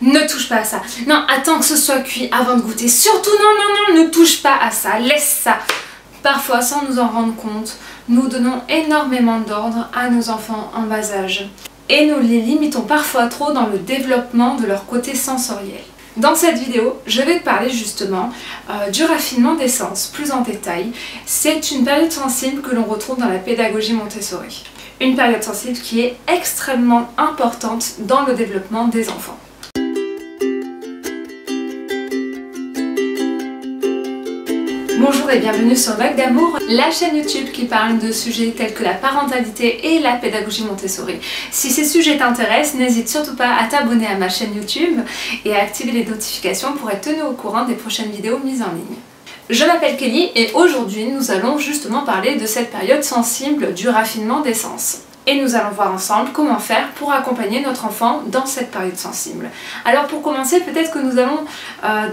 ne touche pas à ça. Non, attends que ce soit cuit avant de goûter. Surtout non, ne touche pas à ça, laisse ça. Parfois, sans nous en rendre compte, nous donnons énormément d'ordre à nos enfants en bas âge. Et nous les limitons parfois trop dans le développement de leur côté sensoriel. Dans cette vidéo, je vais te parler justement du raffinement des sens, plus en détail. C'est une période sensible que l'on retrouve dans la pédagogie Montessori. Une période sensible qui est extrêmement importante dans le développement des enfants. Bonjour et bienvenue sur Vague d'Amour, la chaîne YouTube qui parle de sujets tels que la parentalité et la pédagogie Montessori. Si ces sujets t'intéressent, n'hésite surtout pas à t'abonner à ma chaîne YouTube et à activer les notifications pour être tenu au courant des prochaines vidéos mises en ligne. Je m'appelle Kelly et aujourd'hui nous allons justement parler de cette période sensible du raffinement des sens. Et nous allons voir ensemble comment faire pour accompagner notre enfant dans cette période sensible. Alors pour commencer, peut-être que nous allons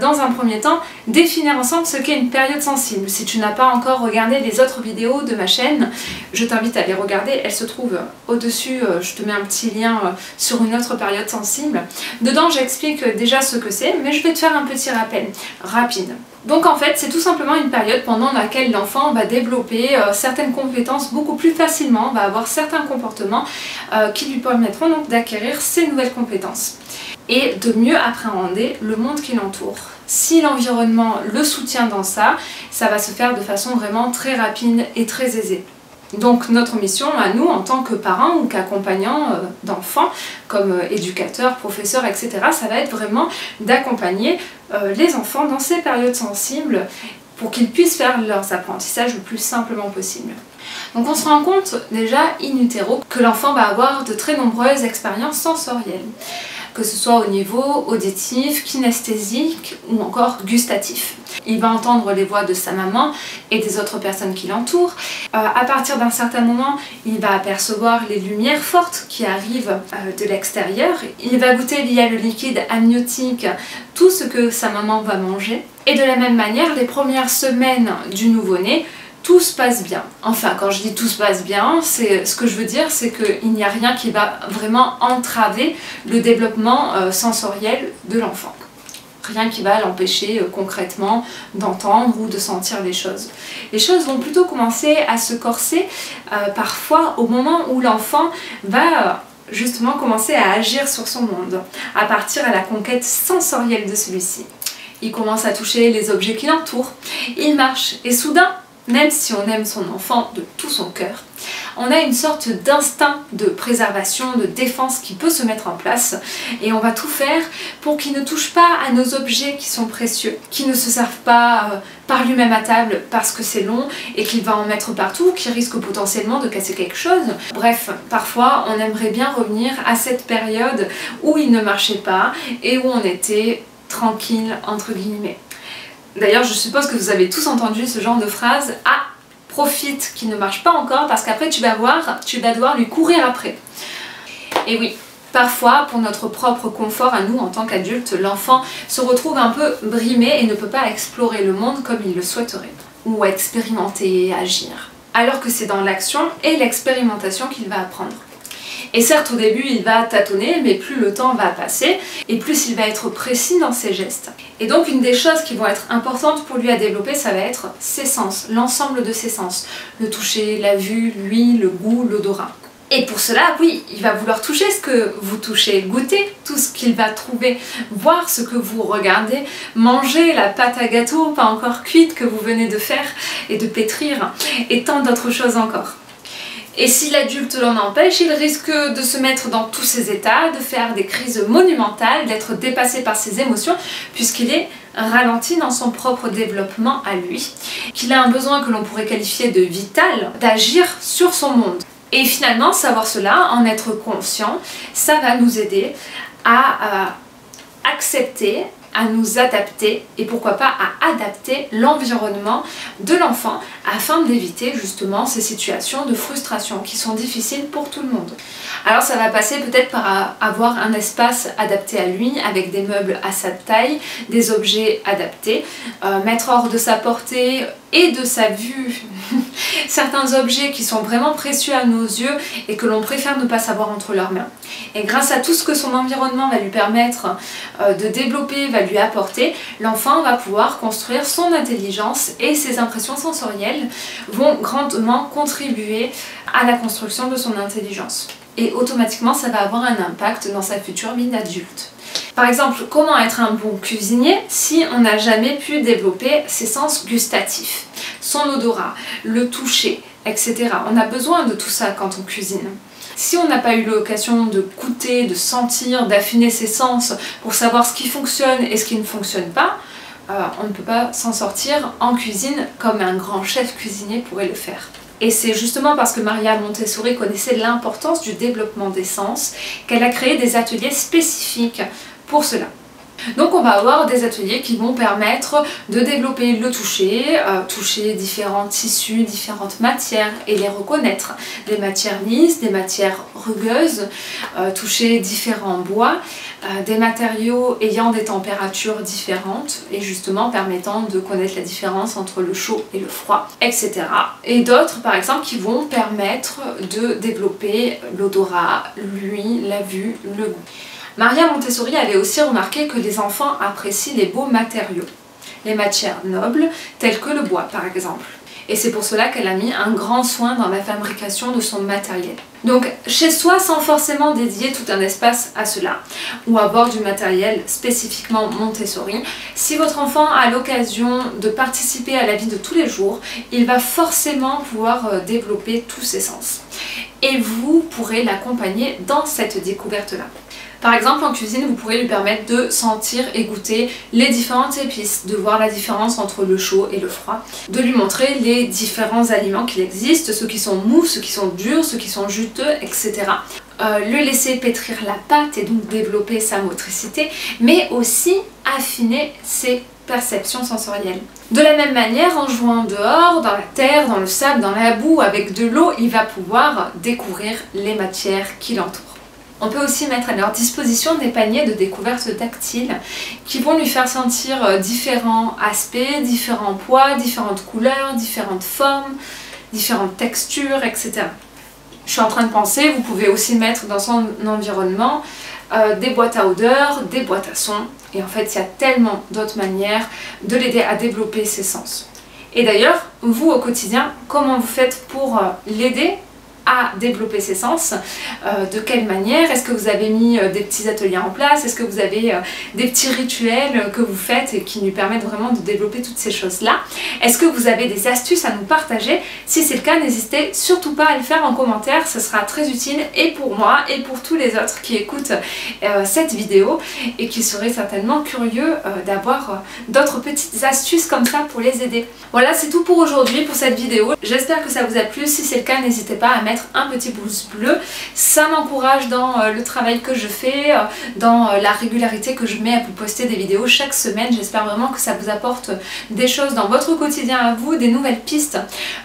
dans un premier temps définir ensemble ce qu'est une période sensible. Si tu n'as pas encore regardé les autres vidéos de ma chaîne, je t'invite à les regarder. Elles se trouvent au-dessus, je te mets un petit lien sur une autre période sensible. Dedans j'explique déjà ce que c'est, mais je vais te faire un petit rappel rapide. Donc en fait, c'est tout simplement une période pendant laquelle l'enfant va développer certaines compétences beaucoup plus facilement, va avoir certains comportements qui lui permettront donc d'acquérir ces nouvelles compétences et de mieux appréhender le monde qui l'entoure. Si l'environnement le soutient dans ça, ça va se faire de façon vraiment très rapide et très aisée. Donc notre mission à nous en tant que parents ou qu'accompagnants d'enfants, comme éducateurs, professeurs, etc., ça va être vraiment d'accompagner les enfants dans ces périodes sensibles pour qu'ils puissent faire leurs apprentissages le plus simplement possible. Donc on se rend compte déjà in utero que l'enfant va avoir de très nombreuses expériences sensorielles, que ce soit au niveau auditif, kinesthésique ou encore gustatif. Il va entendre les voix de sa maman et des autres personnes qui l'entourent. À partir d'un certain moment, il va apercevoir les lumières fortes qui arrivent de l'extérieur. Il va goûter via le liquide amniotique tout ce que sa maman va manger. Et de la même manière, les premières semaines du nouveau-né, tout se passe bien. Enfin, quand je dis tout se passe bien, ce que je veux dire, c'est qu'il n'y a rien qui va vraiment entraver le développement sensoriel de l'enfant. Rien qui va l'empêcher concrètement d'entendre ou de sentir les choses. Les choses vont plutôt commencer à se corser parfois au moment où l'enfant va justement commencer à agir sur son monde, à partir à la conquête sensorielle de celui-ci. Il commence à toucher les objets qui l'entourent, il marche et soudain, même si on aime son enfant de tout son cœur, on a une sorte d'instinct de préservation, de défense qui peut se mettre en place et on va tout faire pour qu'il ne touche pas à nos objets qui sont précieux, qu'il ne se serve pas par lui-même à table parce que c'est long et qu'il va en mettre partout, qu'il risque potentiellement de casser quelque chose. Bref, parfois on aimerait bien revenir à cette période où il ne marchait pas et où on était tranquille entre guillemets. D'ailleurs, je suppose que vous avez tous entendu ce genre de phrase « Ah, profite qu'il ne marche pas encore parce qu'après tu vas voir, tu vas devoir lui courir après. » Et oui, parfois, pour notre propre confort à nous en tant qu'adultes, l'enfant se retrouve un peu brimé et ne peut pas explorer le monde comme il le souhaiterait, ou expérimenter et agir. Alors que c'est dans l'action et l'expérimentation qu'il va apprendre. Et certes au début il va tâtonner, mais plus le temps va passer et plus il va être précis dans ses gestes. Et donc une des choses qui vont être importantes pour lui à développer, ça va être ses sens, l'ensemble de ses sens. Le toucher, la vue, l'ouïe, le goût, l'odorat. Et pour cela, oui, il va vouloir toucher ce que vous touchez, goûter tout ce qu'il va trouver, voir ce que vous regardez, manger la pâte à gâteau pas encore cuite que vous venez de faire et de pétrir, et tant d'autres choses encore. Et si l'adulte l'en empêche, il risque de se mettre dans tous ses états, de faire des crises monumentales, d'être dépassé par ses émotions, puisqu'il est ralenti dans son propre développement à lui, qu'il a un besoin que l'on pourrait qualifier de vital, d'agir sur son monde. Et finalement, savoir cela, en être conscient, ça va nous aider à accepter à nous adapter et pourquoi pas à adapter l'environnement de l'enfant afin d'éviter justement ces situations de frustration qui sont difficiles pour tout le monde. Alors ça va passer peut-être par avoir un espace adapté à lui avec des meubles à sa taille, des objets adaptés, mettre hors de sa portée et de sa vue certains objets qui sont vraiment précieux à nos yeux et que l'on préfère ne pas savoir entre leurs mains. Et grâce à tout ce que son environnement va lui permettre de développer, va lui apporter, l'enfant va pouvoir construire son intelligence et ses impressions sensorielles vont grandement contribuer à la construction de son intelligence. Et automatiquement ça va avoir un impact dans sa future vie d'adulte. Par exemple, comment être un bon cuisinier si on n'a jamais pu développer ses sens gustatifs, son odorat, le toucher, etc. On a besoin de tout ça quand on cuisine. Si on n'a pas eu l'occasion de goûter, de sentir, d'affiner ses sens pour savoir ce qui fonctionne et ce qui ne fonctionne pas, on ne peut pas s'en sortir en cuisine comme un grand chef cuisinier pourrait le faire. Et c'est justement parce que Maria Montessori connaissait l'importance du développement des sens qu'elle a créé des ateliers spécifiques pour cela. Donc on va avoir des ateliers qui vont permettre de développer le toucher, toucher différents tissus, différentes matières et les reconnaître. Des matières lisses, des matières rugueuses, toucher différents bois, des matériaux ayant des températures différentes et justement permettant de connaître la différence entre le chaud et le froid, etc. Et d'autres par exemple qui vont permettre de développer l'odorat, l'ouïe, la vue, le goût. Maria Montessori avait aussi remarqué que les enfants apprécient les beaux matériaux, les matières nobles telles que le bois par exemple. Et c'est pour cela qu'elle a mis un grand soin dans la fabrication de son matériel. Donc chez soi, sans forcément dédier tout un espace à cela, ou avoir du matériel spécifiquement Montessori, si votre enfant a l'occasion de participer à la vie de tous les jours, il va forcément pouvoir développer tous ses sens. Et vous pourrez l'accompagner dans cette découverte-là. Par exemple, en cuisine, vous pourrez lui permettre de sentir et goûter les différentes épices, de voir la différence entre le chaud et le froid, de lui montrer les différents aliments qu'il existe, ceux qui sont mous, ceux qui sont durs, ceux qui sont juteux, etc. Le laisser pétrir la pâte et donc développer sa motricité, mais aussi affiner ses perceptions sensorielles. De la même manière, en jouant dehors, dans la terre, dans le sable, dans la boue, avec de l'eau, il va pouvoir découvrir les matières qui l'entourent. On peut aussi mettre à leur disposition des paniers de découverte tactile qui vont lui faire sentir différents aspects, différents poids, différentes couleurs, différentes formes, différentes textures, etc. Je suis en train de penser, vous pouvez aussi mettre dans son environnement des boîtes à odeurs, des boîtes à sons, et en fait il y a tellement d'autres manières de l'aider à développer ses sens. Et d'ailleurs, vous au quotidien, comment vous faites pour l'aider à développer ses sens, de quelle manière? Est-ce que vous avez mis des petits ateliers en place? Est-ce que vous avez des petits rituels que vous faites et qui lui permettent vraiment de développer toutes ces choses-là? Est-ce que vous avez des astuces à nous partager? Si c'est le cas, n'hésitez surtout pas à le faire en commentaire, ce sera très utile et pour moi et pour tous les autres qui écoutent cette vidéo et qui seraient certainement curieux d'avoir d'autres petites astuces comme ça pour les aider. Voilà, c'est tout pour aujourd'hui, pour cette vidéo. J'espère que ça vous a plu. Si c'est le cas, n'hésitez pas à mettre un petit pouce bleu, ça m'encourage dans le travail que je fais, dans la régularité que je mets à vous poster des vidéos chaque semaine. J'espère vraiment que ça vous apporte des choses dans votre quotidien à vous, des nouvelles pistes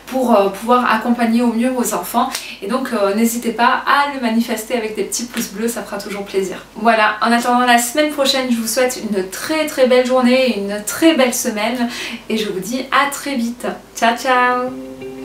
pour pouvoir accompagner au mieux vos enfants. Et donc n'hésitez pas à le manifester avec des petits pouces bleus, ça fera toujours plaisir. Voilà, en attendant la semaine prochaine, je vous souhaite une très belle journée et une très belle semaine et je vous dis à très vite. Ciao ciao!